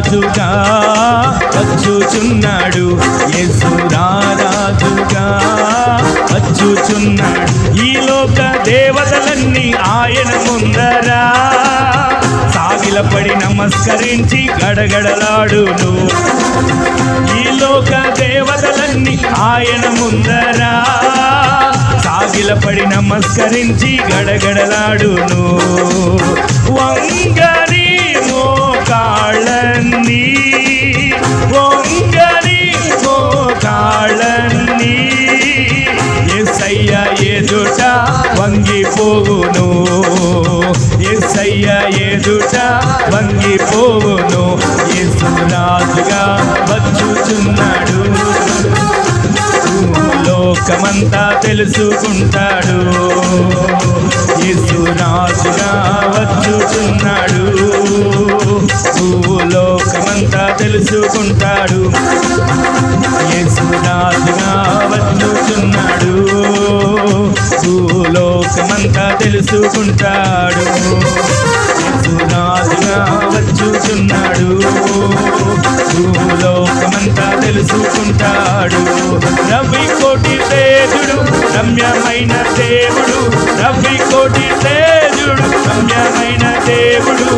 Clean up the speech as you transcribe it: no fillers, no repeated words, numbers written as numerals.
రారాజుగా వచ్చుచున్నాడు, యేసు రారాజుగా వచ్చుచున్నాడు. ఈ లోక దేవతలన్నీ ఆయన ముందరా సాగిలపడి నమస్కరించి గడగడలాడును. ఈ లోక దేవతలన్నీ ఆయన ముందరా సాగిలపడి నమస్కరించి గడగడలాడును. వంగని మోకాళ్ళన్నీ, వంగని మోకాళ్ళన్నీ యేసయ్య ఎదుట వంగిపోవును, యేసయ్య ఎదుట వంగిపోవును. యేసు రాజుగా వచ్చుచున్నాడు, లోకమంతా తెలుసుకుంటాడు. యేసు రాజుగా వచ్చుచున్నాడు, లోకమంతా తెలుసుకుంటాడు. యేసు రాజుగా వచ్చుచున్నాడు, లోకమంతా తెలుసుకుంటాడు. యేసు రాజుగా వచ్చుచున్నాడు, లోకమంతా తెలుసుకుంటాడు. రవి కోటి తేజుడు రమ్యమైన దేవుడు, రవి కోటి తేజుడు రమ్యమైన దేవుడు.